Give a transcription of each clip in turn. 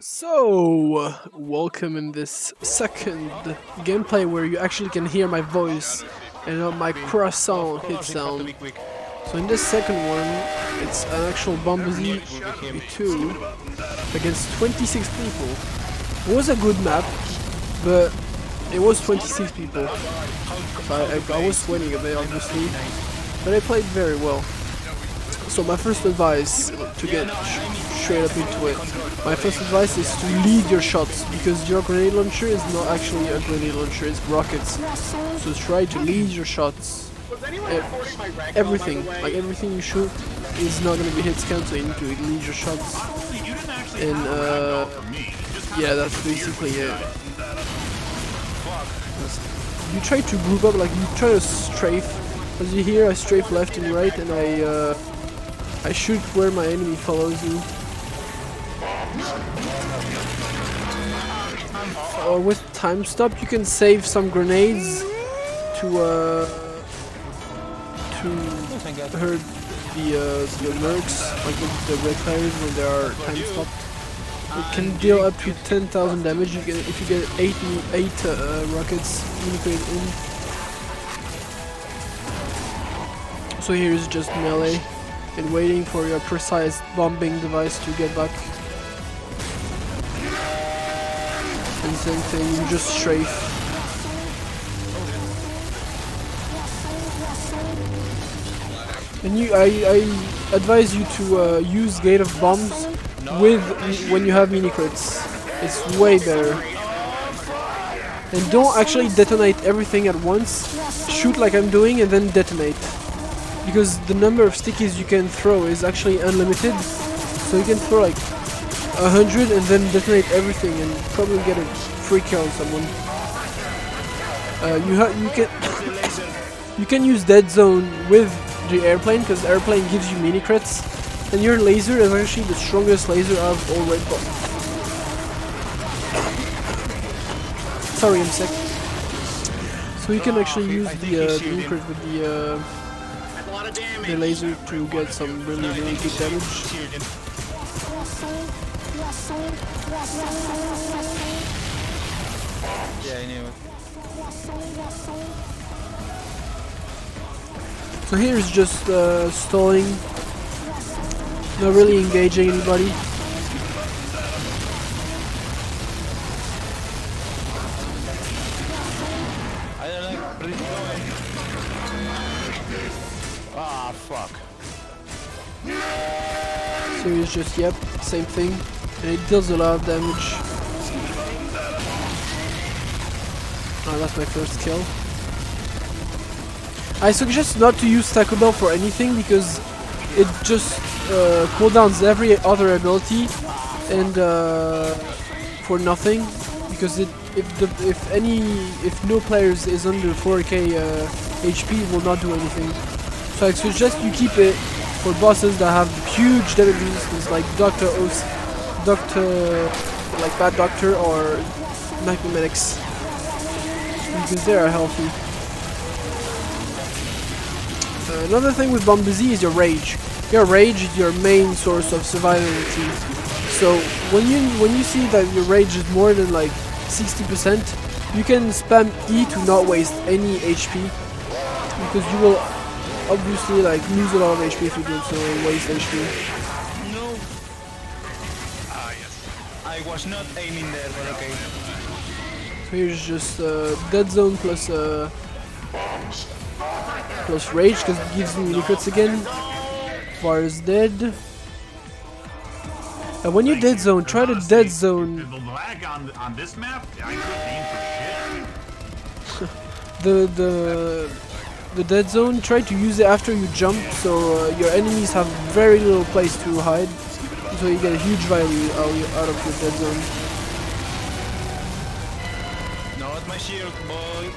So, welcome in this second gameplay where you actually can hear my voice and not my croissant hit sound. So in this second one, it's an actual Bomberz BvB2 against 26 people. It was a good map, but it was 26 people. So I was sweating a bit, obviously, but I played very well. So my first advice, to get straight up into it, my first advice is to lead your shots, because your grenade launcher is not actually a grenade launcher, it's rockets. So try to lead your shots. Everything you shoot is not going to be hit scan, so you need to lead your shots. And yeah, that's basically it. You try to group up, like you try to strafe. As you hear, I strafe left and right, and I shoot where my enemy follows me. With time stop, you can save some grenades to hurt the mercs, like the red players when they are time stopped. It can deal up to 10,000 damage. If you get 8 rockets communicated in. So here's just melee and waiting for your precise bombing device to get back. And same thing, you just strafe. And I advise you to use Gate of Bombs when you have mini crits. It's way better. And don't actually detonate everything at once. Shoot like I'm doing and then detonate. Because the number of stickies you can throw is actually unlimited. So you can throw like 100 and then detonate everything and probably get a free kill on someone. You can use dead zone with the airplane, because the airplane gives you mini crits, and your laser is actually the strongest laser out of all red bots. Sorry, I'm sick. So you can actually use the mini crit with the laser to get some really good damage. Yeah, I knew it. So here's just stalling, not really engaging anybody. I don't like pretty going. Ah, fuck. So here's just, yep, same thing, and it deals a lot of damage. Oh, that's my first kill. I suggest not to use Taco Bell for anything, because it just cooldowns every other ability and for nothing, because if no players is under 4k HP, it will not do anything. So I suggest you keep it for bosses that have huge damage resistance, like like Bad Doctor or Nightmare, because they are healthy. Another thing with Bomberz is your rage. Your rage is your main source of survivability. So when you see that your rage is more than like 60%, you can spam E to not waste any HP, because you will obviously like lose a lot of HP if you do so waste HP. No. Ah, yes. I was not aiming there, but okay. So here's just dead zone plus rage, because it gives me mini crits again. Bar is dead. And when you dead zone, try to dead zone. The lag on this map, I couldn't aim for shit. the dead zone, try to use it after you jump, so your enemies have very little place to hide, so you get a huge value out of your dead zone. Not my shield, boy.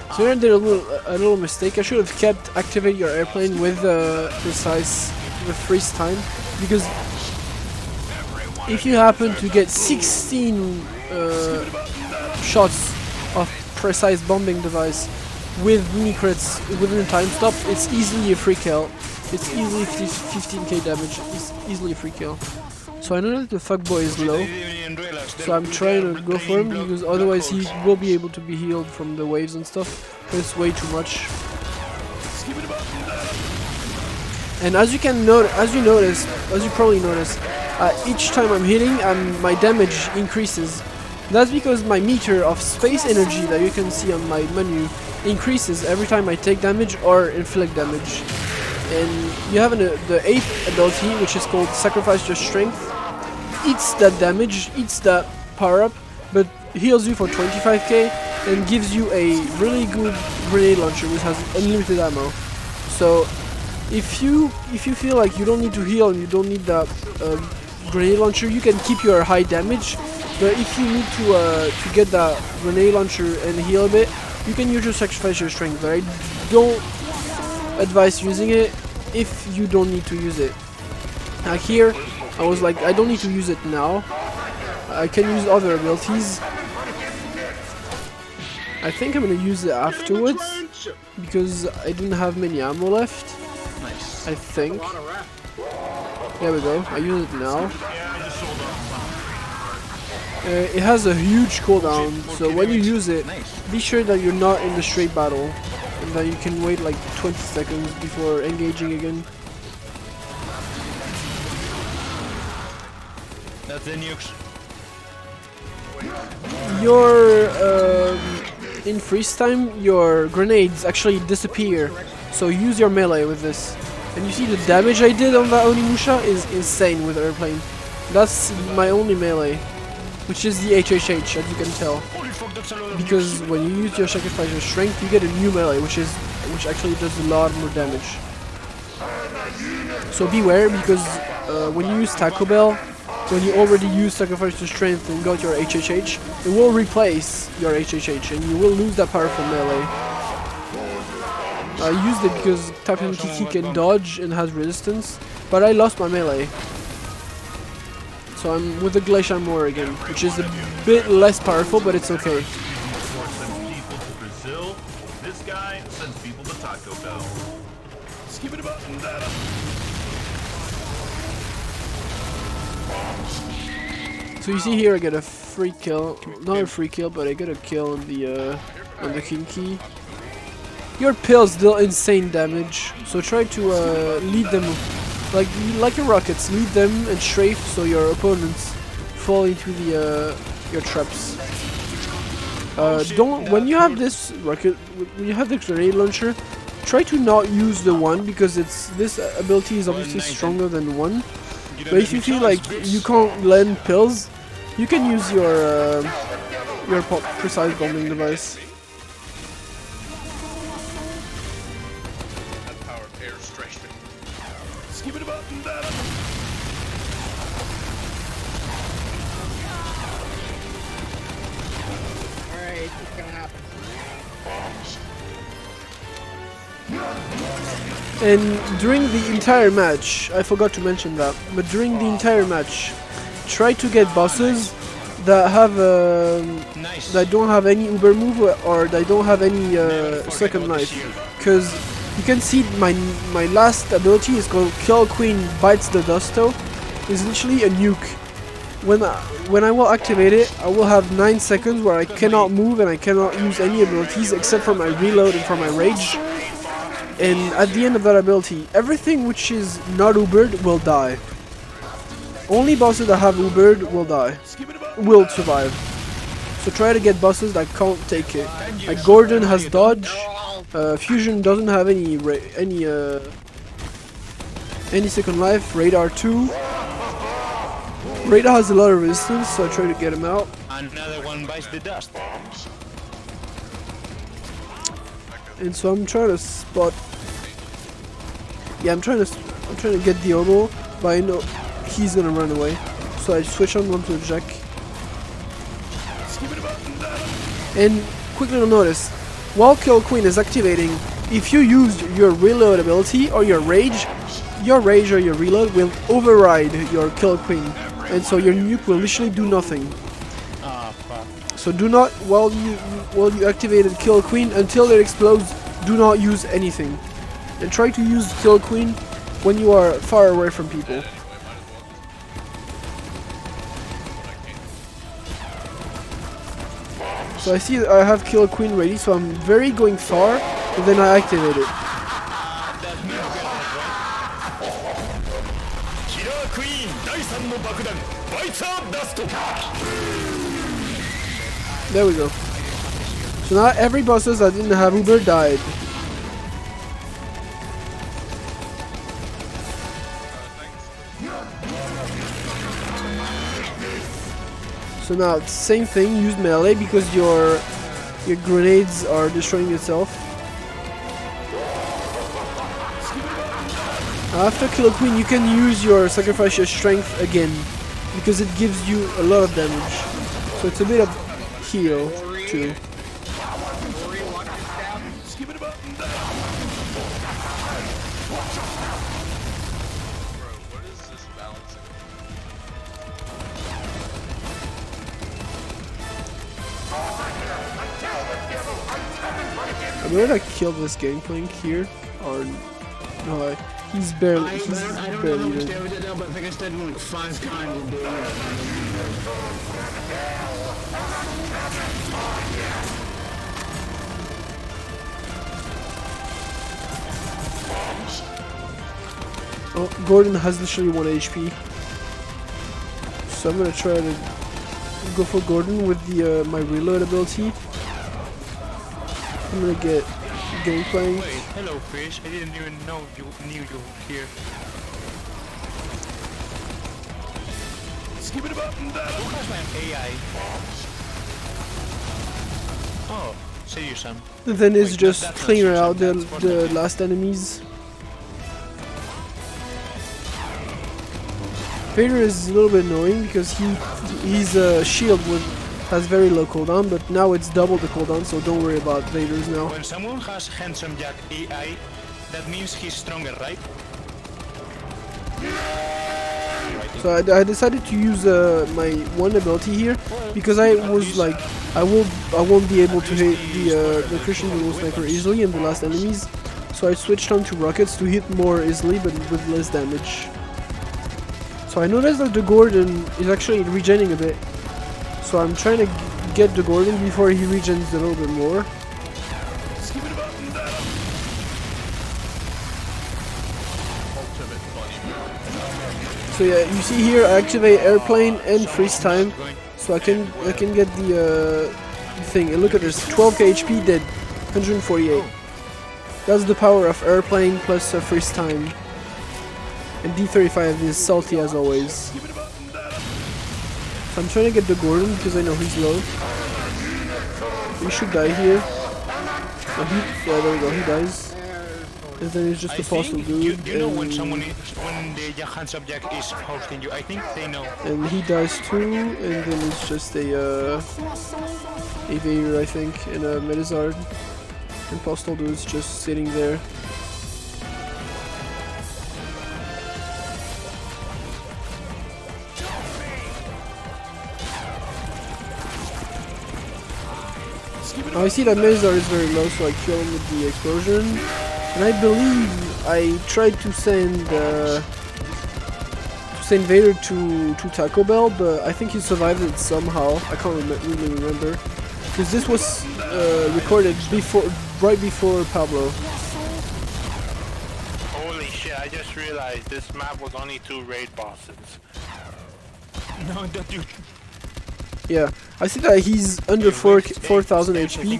So here I did a little mistake. I should have kept activate your airplane with freeze time, because if you happen to get 16 shots of precise bombing device with mini crits within a time stop, it's easily a free kill. It's easily 15k damage. It's easily a free kill. So I know that the fuckboy is low, so I'm trying to go for him because otherwise he will be able to be healed from the waves and stuff. But it's way too much. And as you probably noticed, each time I'm hitting, my damage increases. That's because my meter of space energy that you can see on my menu increases every time I take damage or inflict damage. And you have the 8th ability, which is called Sacrifice Your Strength. Eats that damage, eats that power up, but heals you for 25k and gives you a really good grenade launcher which has unlimited ammo. So if you feel like you don't need to heal and you don't need that grenade launcher, you can keep your high damage. But if you need to get that grenade launcher and heal a bit, you can use your Sacrifice Your Strength. But I don't advise using it if you don't need to use it. Here I was like, I don't need to use it now. I can use other abilities. I think I'm gonna use it afterwards because I didn't have many ammo left. I think. There we go. I use it now. It has a huge cooldown, so when you use it, be sure that you're not in the straight battle and that you can wait like 20 seconds before engaging again. That's the nukes. In freeze time, your grenades actually disappear, so use your melee with this. And you see the damage I did on that Onimusha is insane with airplane. That's my only melee, which is the HHH, as you can tell. Because when you use your Sacrifice Your Strength, you get a new melee, which actually does a lot more damage. So beware, because when you use Taco Bell, when you already use Sacrifice Your Strength and got your HHH, it will replace your HHH and you will lose that powerful melee. I used it because Tapion Kiki can dodge and has resistance, but I lost my melee. So I'm with the Glacier Moor again, which is a bit less powerful, but it's okay. This guy sends people to Taco Bell. So you see here I get a free kill, not a free kill, but I get a kill on the Kinky. Your pills deal insane damage, so try to lead them like your rockets, lead them and strafe so your opponents fall into your traps. When you have this rocket, when you have the grenade launcher, try to not use the one because this ability is obviously stronger than one. But if you feel like you can't land pills, you can use your precise bombing device. Alright, what's gonna happen? And during the entire match, I forgot to mention that, but during the entire match, try to get bosses that have that don't have any Uber move or that don't have any second life, because you can see my last ability is called Kill Queen Bites the Dusto. It's literally a nuke. When I will activate it, I will have 9 seconds where I cannot move and I cannot use any abilities except for my reload and for my rage. And at the end of that ability, everything which is not Ubered will die. Only bosses that have Ubered will survive. So try to get bosses that can't take it. Like Gordon has dodge. Fusion doesn't have any second life. Radar 2. Radar has a lot of resistance, so I try to get him out. Another one bites the dust. And so I'm trying to spot. Yeah, I'm trying to get the Obo, but I know he's gonna run away. So I switch on onto the Jack. And quickly notice, while Kill Queen is activating, if you use your reload ability or your rage or your reload will override your Kill Queen, and so your nuke will literally do nothing. So So do not, while you activated Kill Queen, until it explodes, do not use anything. And try to use Kill Queen when you are far away from people. So I see that I have Kill Queen ready, so I'm very going far, and then I activate it. There we go. So now every bosses that didn't have Uber died. So now same thing, use melee because your grenades are destroying itself. After Kill Queen you can use your sacrifice your strength again because it gives you a lot of damage. So it's a bit of heal too. I'm gonna kill this Gangplank here, or no, he's barely dead. But I think I started doing like 5 times a day. Oh, Gordon has literally 1 HP, so I'm gonna try to go for Gordon with the my reload ability. I'm gonna get Gangplank. Wait, hello fish, I didn't even know you knew you were here. Skip it button down. Who has my AI? Oh, serious son. Then it's just clear out the last enemies. Vader is a little bit annoying because he's a shield has very low cooldown, but now it's double the cooldown, so don't worry about Vader's now. When someone has Handsome Jack AI, that means he's stronger, right? So I decided to use my one ability here because I was like I won't be able to hit the Christian Dual Sniper easily and the last enemies, so I switched on to rockets to hit more easily but with less damage. So I noticed that the Gordon is actually regenerating a bit. So I'm trying to get the Gordon before he regens a little bit more. So yeah, you see here I activate airplane and freeze time, so I can get the thing. And look at this, 12k HP dead, 148. That's the power of airplane plus freeze time. And D35 is salty as always. I'm trying to get the Gordon because I know he's low. He should die here. Oh, yeah, there we go, he dies. And then it's just a postal dude. You know when the handsome Jack is hosting you, I think they know. And he dies too, and then it's just a Vader, I think, and a Metazard. And postal dude's just sitting there. I see that Metazard is very low, so I kill him with the explosion. And I believe I tried to send Vader to Taco Bell, but I think he survived it somehow. I can't really remember, because this was recorded right before Pablo. Holy shit! I just realized this map was only 2 raid bosses. No, don't you? Yeah, I see that he's under 4,000 HP,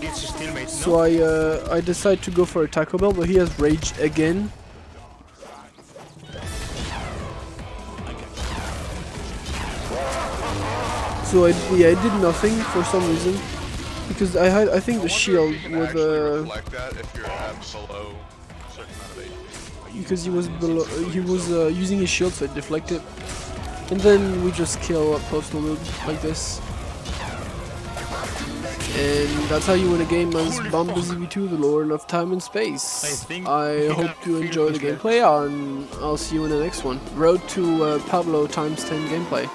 so I decide to go for a Taco Bell, but he has rage again. So I did nothing for some reason, because I think the shield with because he was using his shield, so it deflected, and then we just kill a postal dude like this. And that's how you win a game as Bomberz BvB2, the Lord of Time and Space. I hope you enjoy the gameplay, and I'll see you in the next one. Road to Pablo ×10 gameplay.